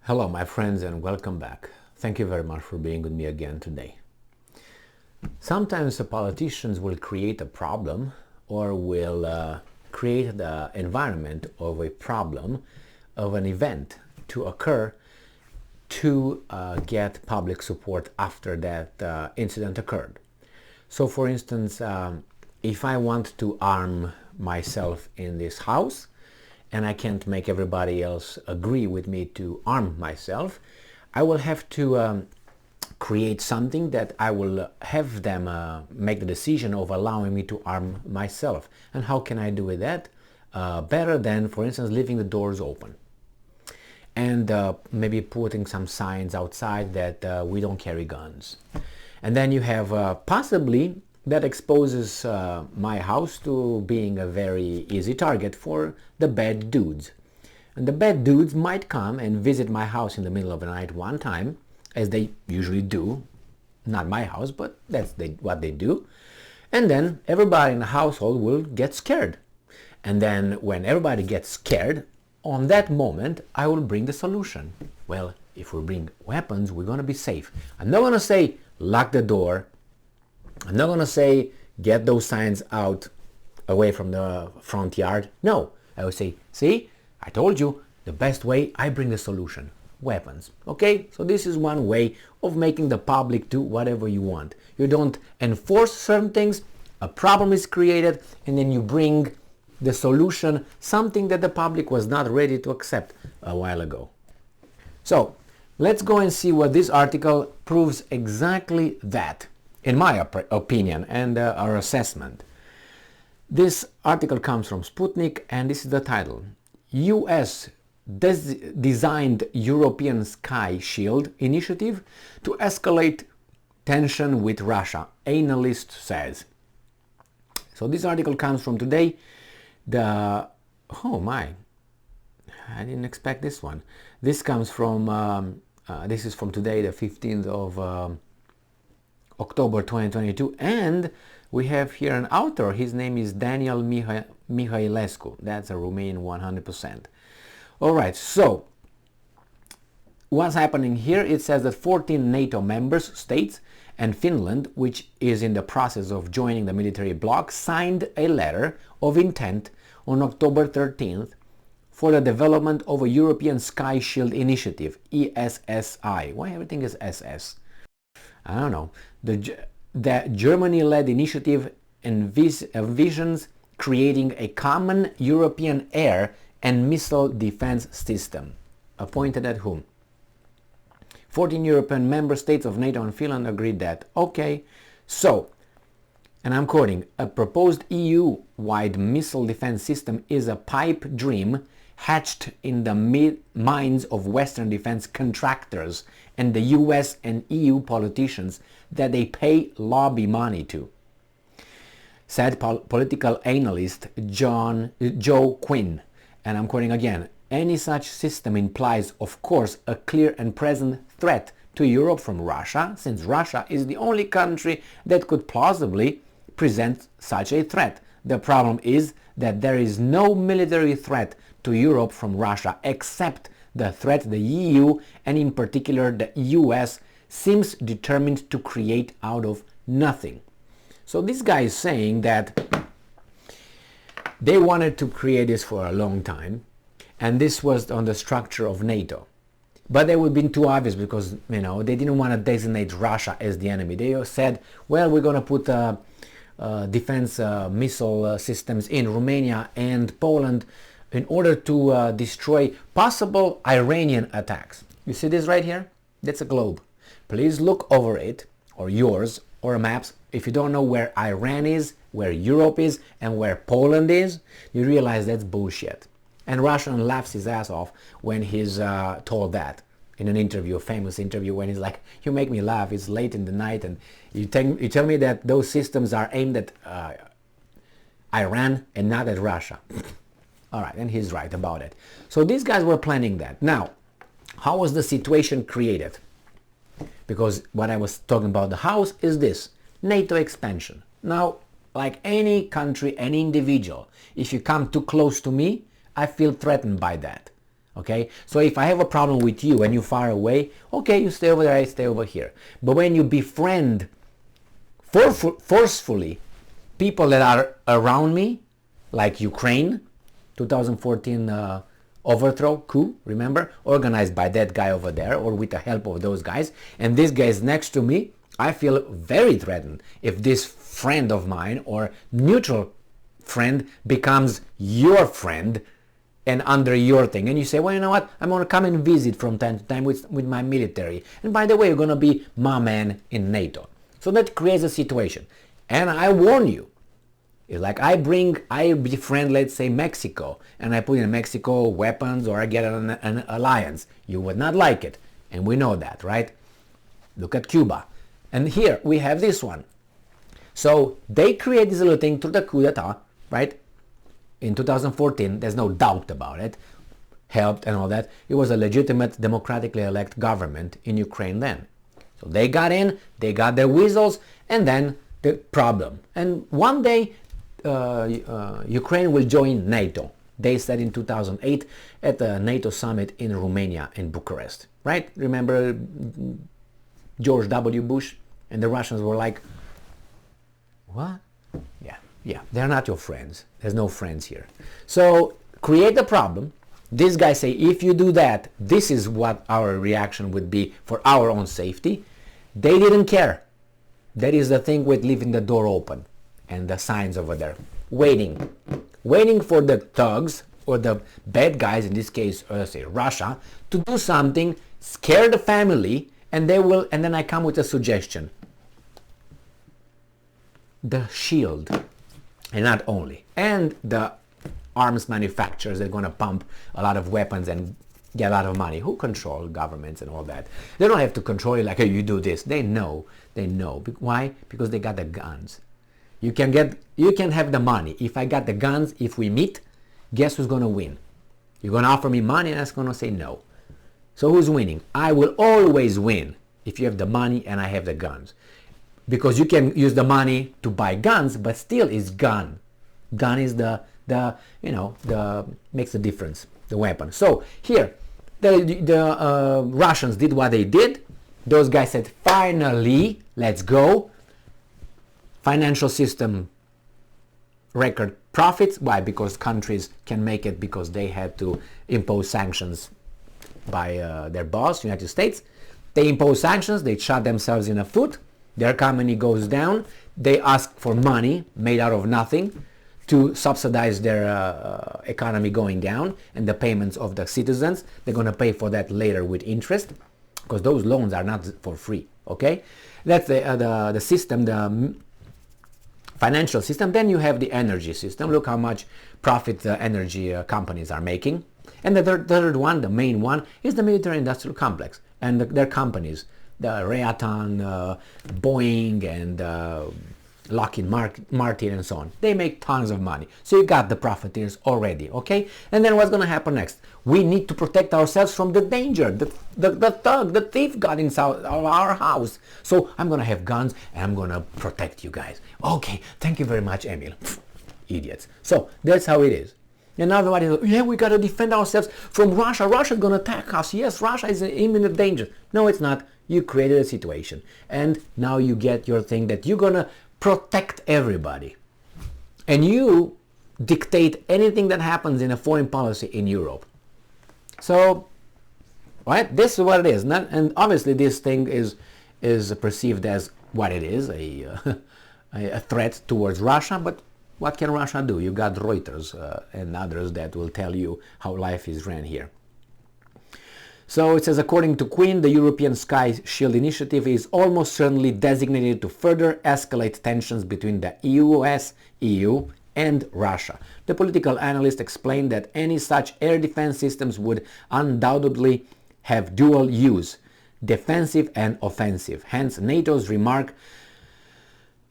Hello my friends and welcome back. Thank you very much for being with me again today. Sometimes the politicians will create a problem or will create the environment of a problem, of an event to occur to get public support after that incident occurred. So for instance, if I want to arm myself in this house, and I can't make everybody else agree with me to arm myself, I will have to create something that I will have them make the decision of allowing me to arm myself. And how can I do with that? Better than, for instance, leaving the doors open. And maybe putting some signs outside that we don't carry guns. And then you have possibly that exposes my house to being a very easy target for the bad dudes. And the bad dudes might come and visit my house in the middle of the night one time, as they usually do. Not my house, but that's what they do. And then everybody in the household will get scared. And then when everybody gets scared, on that moment, I will bring the solution. Well, if we bring weapons, we're going to be safe. I'm not going to say, lock the door. I'm not going to say, get those signs out away from the front yard. No, I would say, see, I told you, the best way, I bring the solution. Weapons. Okay, so this is one way of making the public do whatever you want. You don't enforce certain things, a problem is created, and then you bring the solution, something that the public was not ready to accept a while ago. So, let's go and see what this article proves exactly that, in my opinion and our assessment. This article comes from Sputnik and this is the title. US designed European Sky Shield initiative to escalate tension with Russia, analyst says. So this article comes from today. Oh my, I didn't expect this one. This comes from, this is from today, the 15th of October 2022, and we have here an author. His name is Daniel Mihailescu. That's a Romanian 100%. All right, so what's happening here? It says that 14 NATO member states and Finland, which is in the process of joining the military bloc, signed a letter of intent on October 13th for the development of a European Sky Shield Initiative, ESSI. Why everything is SS? I don't know. The Germany-led initiative envisions creating a common European air and missile defense system. Appointed at whom? 14 European member states of NATO and Finland agreed that. Okay, so, and I'm quoting, a proposed EU-wide missile defense system is a pipe dream hatched in the minds of Western defense contractors and the US and EU politicians that they pay lobby money to, said political analyst Joe Quinn. And I'm quoting again, any such system implies, of course, a clear and present threat to Europe from Russia, since Russia is the only country that could plausibly present such a threat. The problem is that there is no military threat to Europe from Russia except the threat the EU and in particular the US seems determined to create out of nothing. So this guy is saying that they wanted to create this for a long time, and this was on the structure of NATO. But they would have been too obvious because, you know, they didn't want to designate Russia as the enemy. They said, well, we're going to put defense missile systems in Romania and Poland in order to destroy possible Iranian attacks. You see this right here? That's a globe. Please look over it, or yours, or maps. If you don't know where Iran is, where Europe is, and where Poland is, you realize that's bullshit. And Russian laughs his ass off when he's told that in an interview, a famous interview, when he's like, you make me laugh, it's late in the night, and you tell me that those systems are aimed at Iran and not at Russia. All right, and he's right about it. So these guys were planning that. Now, how was the situation created? Because what I was talking about the house is this, NATO expansion. Now, like any country, any individual, if you come too close to me, I feel threatened by that. Okay, so if I have a problem with you and you're far away, okay, you stay over there, I stay over here. But when you befriend forcefully people that are around me, like Ukraine, 2014 overthrow coup, remember, organized by that guy over there or with the help of those guys, and this guy is next to me, I feel very threatened if this friend of mine or neutral friend becomes your friend and under your thing, and you say, well, you know what, I'm going to come and visit from time to time with my military, and by the way, you're going to be my man in NATO. So that creates a situation, and I warn you, it's like I befriend, let's say, Mexico, and I put in Mexico weapons, or I get an alliance. You would not like it, and we know that, right? Look at Cuba. And here we have this one. So they create this little thing through the coup d'etat, right? In 2014, there's no doubt about it, helped and all that. It was a legitimate, democratically elected government in Ukraine then. So they got in, they got their whistles, and then the problem. And one day, Ukraine will join NATO. They said in 2008 at the NATO summit in Romania, in Bucharest, right? Remember George W. Bush? And the Russians were like, what? Yeah, they're not your friends. There's no friends here. So create a problem. These guys say, if you do that, this is what our reaction would be for our own safety. They didn't care. That is the thing with leaving the door open and the signs over there. Waiting for the thugs or the bad guys, in this case, say Russia, to do something, scare the family, and they will, and then I come with a suggestion. The shield, and not only, and the arms manufacturers that are going to pump a lot of weapons and get a lot of money. Who control governments and all that? They don't have to control it like, hey, you do this. They know. Why? Because they got the guns. You can have the money. If I got the guns, if we meet, guess who's going to win? You're going to offer me money and I'm going to say no. So who's winning? I will always win if you have the money and I have the guns. Because you can use the money to buy guns, but still it's gun. Gun is the makes the difference, the weapon. So here, the Russians did what they did. Those guys said, finally, let's go. Financial system record profits. Why? Because countries can make it because they had to impose sanctions by their boss, United States. They impose sanctions, they shot themselves in the foot. Their economy goes down. They ask for money made out of nothing to subsidize their economy going down and the payments of the citizens. They're going to pay for that later with interest because those loans are not for free. Okay, that's the system, the financial system. Then you have the energy system. Look how much profit the energy companies are making. And the third one, the main one, is the military-industrial complex and their companies. The Raytheon, Boeing, and Lockheed Martin, and so on. They make tons of money. So you got the profiteers already, okay? And then what's going to happen next? We need to protect ourselves from the danger. The thug, the thief got inside our house. So I'm going to have guns and I'm going to protect you guys. Okay, thank you very much, Emil. Idiots. So that's how it is. And now everybody goes, yeah, we got to defend ourselves from Russia. Russia's going to attack us. Yes, Russia is in imminent danger. No, it's not. You created a situation. And now you get your thing that you're going to protect everybody. And you dictate anything that happens in a foreign policy in Europe. So, right, this is what it is. And obviously this thing is perceived as what it is, a threat towards Russia, but what can Russia do? You got Reuters and others that will tell you how life is ran here. So it says, according to Quinn, the European Sky Shield Initiative is almost certainly designated to further escalate tensions between the US, EU, and Russia. The political analyst explained that any such air defense systems would undoubtedly have dual use, defensive and offensive. Hence, NATO's remark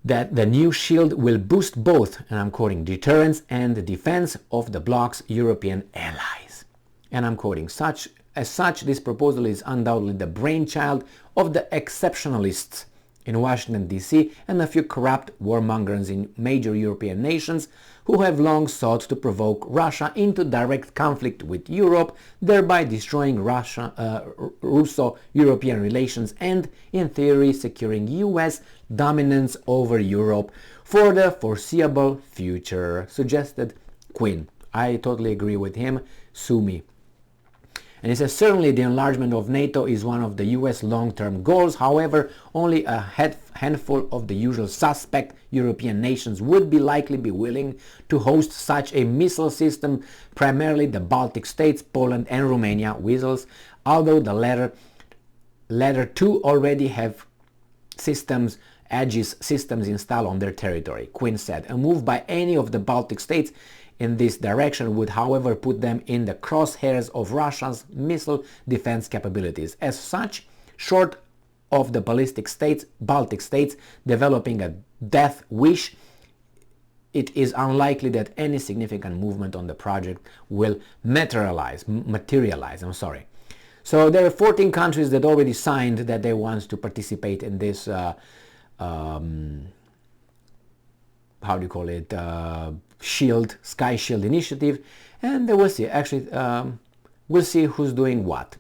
that the new shield will boost both, and I'm quoting, deterrence and defense of the bloc's European allies. And I'm quoting, as such, this proposal is undoubtedly the brainchild of the exceptionalists in Washington, D.C., and a few corrupt warmongers in major European nations who have long sought to provoke Russia into direct conflict with Europe, thereby destroying Russo-European relations and, in theory, securing U.S. dominance over Europe for the foreseeable future, suggested Quinn. I totally agree with him. Sue me. And he says, certainly the enlargement of NATO is one of the US long-term goals. However, only a handful of the usual suspect European nations would likely be willing to host such a missile system, primarily the Baltic states, Poland and Romania, weasels, although the latter two already have systems, Aegis systems installed on their territory. Quinn said, a move by any of the Baltic states in this direction would, however, put them in the crosshairs of Russia's missile defense capabilities. As such, short of the Baltic states developing a death wish, it is unlikely that any significant movement on the project will materialize. So there are 14 countries that already signed that they want to participate in this how do you call it, Sky Shield initiative, and we'll see. Actually, we'll see who's doing what.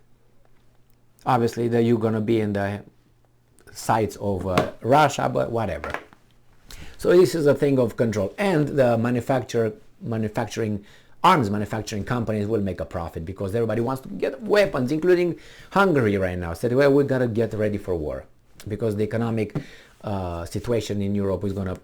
Obviously, you're going to be in the sights of Russia, but whatever. So this is a thing of control, and the arms manufacturing companies will make a profit because everybody wants to get weapons, including Hungary right now. Said, well, we got to get ready for war because the economic situation in Europe is going to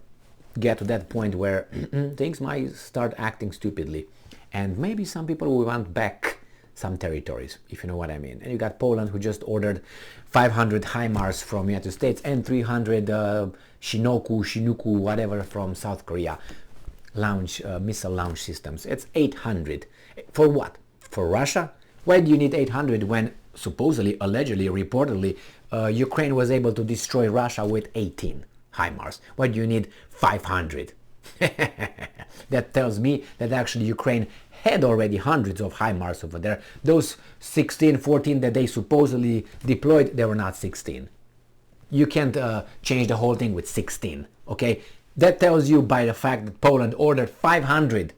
get to that point where things might start acting stupidly, and maybe some people will want back some territories, if you know what I mean. And you got Poland, who just ordered 500 HIMARS from the United States and 300 Chinook, whatever, from South Korea, missile launch systems. It's 800. For what? For Russia? Why do you need 800 when supposedly, allegedly, reportedly, Ukraine was able to destroy Russia with 18 HIMARS? Why do you need 500? That tells me that actually Ukraine had already hundreds of HIMARS over there. Those 16, 14 that they supposedly deployed, they were not 16. You can't change the whole thing with 16, okay? That tells you by the fact that Poland ordered 500.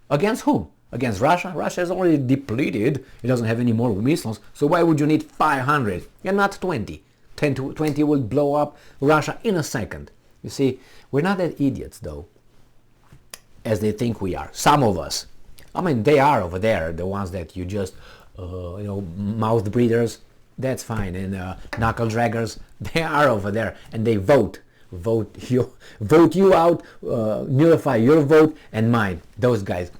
Against whom? Against Russia? Russia is already depleted. It doesn't have any more missiles. So why would you need 500 and not 20? 10 to 20 will blow up Russia in a second. You see, we're not that idiots, though, as they think we are. Some of us. I mean, they are over there, the ones that you just, mouth breathers, that's fine. And knuckle draggers, they are over there, and they vote you out, nullify your vote and mine. Those guys.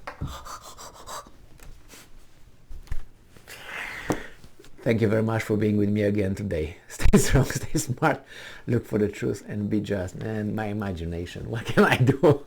Thank you very much for being with me again today. Stay strong, stay smart, look for the truth, and be just. And my imagination, what can I do?